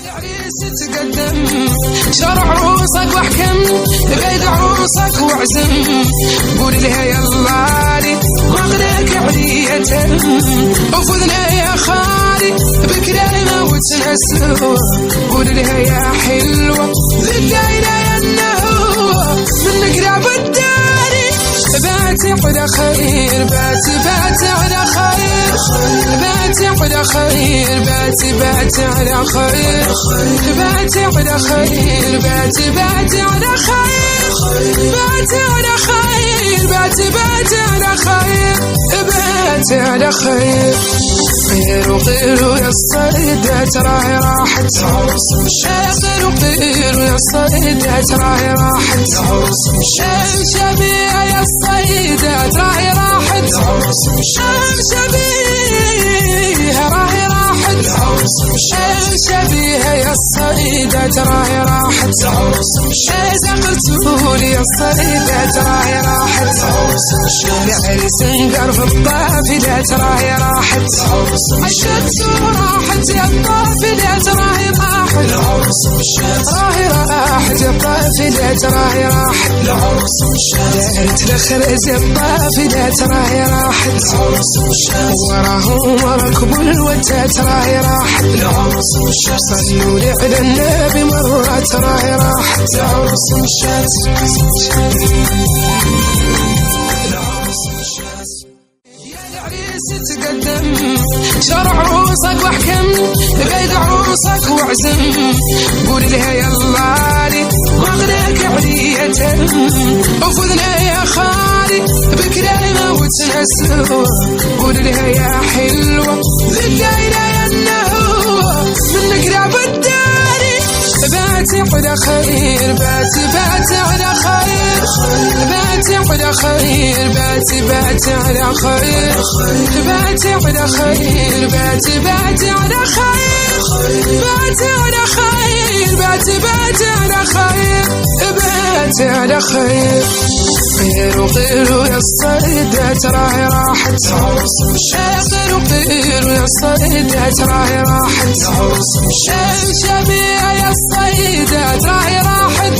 العريس تقدم شرع عروسك واحكم بيد عروسك واعزم قول لها يلا لي مغرك علية وفذنا يا خالي بكلامنا وتنسوا قول لها يا حلوة ذكينا يا النهوة من قراب الداري باتي على خير باتي على خير باتي على خير باتي على خير باتي على خير باتي على خير باتي على خير باتي على خير باتي على خير خير وغير يا الصيدة تراهي راحت خير وغير يا الصيدة تراهي راحت شبيه يا الصيدة تراهي راحت شبيه راهي راحت شبيه يا الصيدة تراهي راحت زغرتولي يا الصيدة تراهي راحت العريس انقر في الطافلة تراهي راحت الشمس راحت يا الطافلة تراهي راحت راهي راحت يا الطافلة تراهي راحت دارت الخرز يا الطافلة تراهي راحت وراهم ركبوا الوجه تراهي راحت صلوا لي على النبي مرة تراهي راحت العروس مشات تقدم شرع عروسك واحكم بيد عروسك واعزم قول لها يلا لي مغرك علية وفذنا يا خالي بكلامنا وتنسوا قول لها يا حلوة ذكينا يا النهوة من قراب الداري باتي على خير باتي على خير باتي على خير باتي على خير باتي على خير باتي على خير باتي على خير باتي على خير باتي على خير خير وغير يا الصيدة تراهي راحت خير وغير يا الصيدة تراهي راحت شبيه يا الصيدة تراهي راحت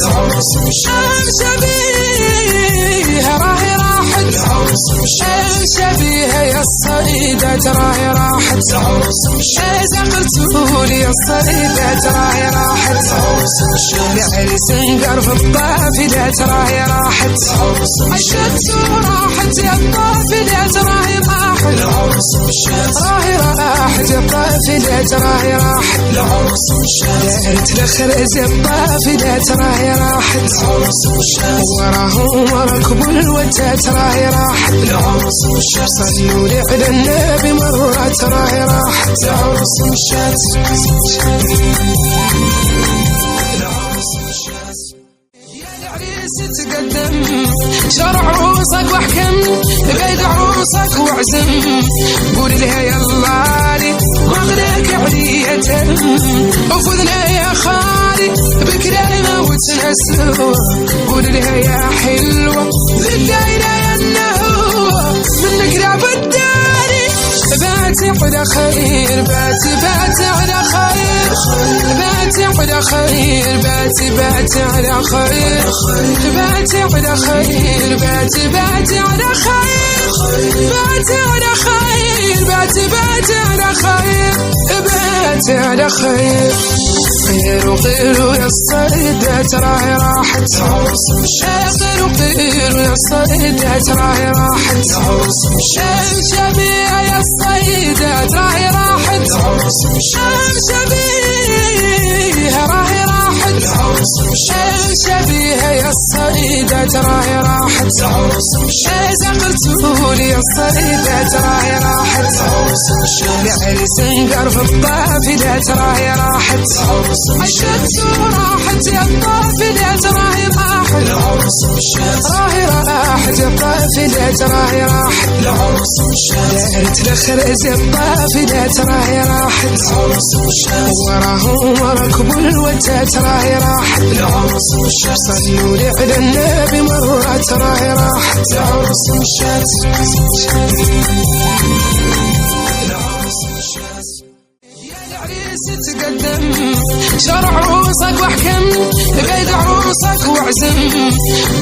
شبيه راهي راحت شبيه يا الصيدة تراهي راحت زغرتولي يا الصيدة تراهي راحت العريس انقر في الطافلة تراهي راحت الشمس راحت يا الطافلة تراهي راحت راهي راحت يا الطافلة تراهي راحت دارت الخرز يا الطافلة تراهي راحت وراهم ركبوا الوجه تراهي راحت صلوا لي على النبي مرة تراهي راحت العروس مشات تقدم شرع عروسك واحكم بيد عروسك واعزم قول لها يلا لي مغرك علية وفذنا يا خالي بكلامنا وتنسوا قول لها يا حلوة ذكينا يا النهوة من قراب الداري باتي على خير باتي على خير باتي على خير باتي على خير باتي على خير باتي على خير باتي على خير باتي على خير باتي على خير خير وغير يا الصيدة تراهي راحت خير وغير يا الصيدة تراهي راحت شبيه يا الصيدة تراهي راحت شبيه راهي راحت شبيه يا الصيدة تراهي راحت زغرتولي يا الصيدة تراهي راحت العريس انقر في الطافلة تراهي راحت الشمس راحت يا الطافلة تراهي راحت راهي راحت يا الطافلة تراهي راحت دارت الخرز يا الطافلة تراهي راحت وراهم ركبوا الوجه تراهي راحت صلوا لي على النبي مرة تراهي راحت العروس مشات تقدم شرع عروسك واحكم بيد عروسك واعزم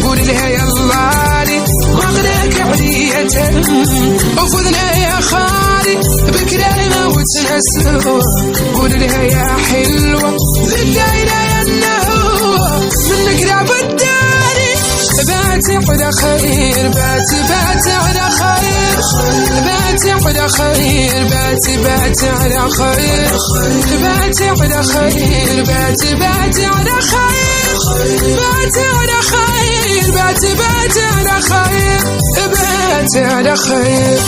قول لها يلا لي واغلق عليا وفذنا يا خالي بكلامه وتنسوا قول لها يا حلوة ذلينا يا النهوة منك لعبد باتي على خير باتي على خير باتي على خير باتي على خير باتي على خير باتي على خير باتي على خير باتي على خير باتي على خير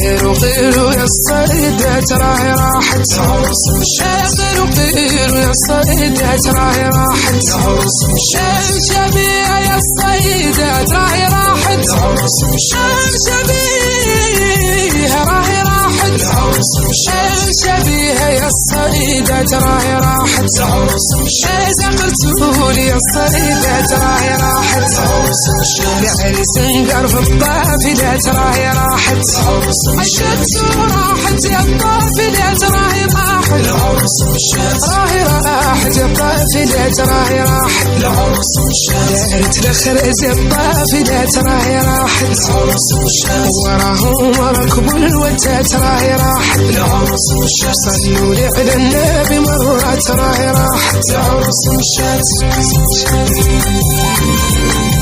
غير وغير يا الصيدة تراهي راحت غير وغير يا الصيدة تراهي راحت شبيه يا الصيدة تراهي راحت شبيه راهي راحت شبيه يا الصيدة تراهي راحت زقرتولي يا الصيدة تراهي راحت العريس انقر في الطافلة تراهي راحت عشت وراحت يا الطافلة تراهي راحت راهي راحت يا الطافلة تراهي راحت دارت الخرز يا الطافلة تراهي راحت وراهم وركبوا الوتة تراهي راحت صلوا لي على النبي مرة تراهي راحت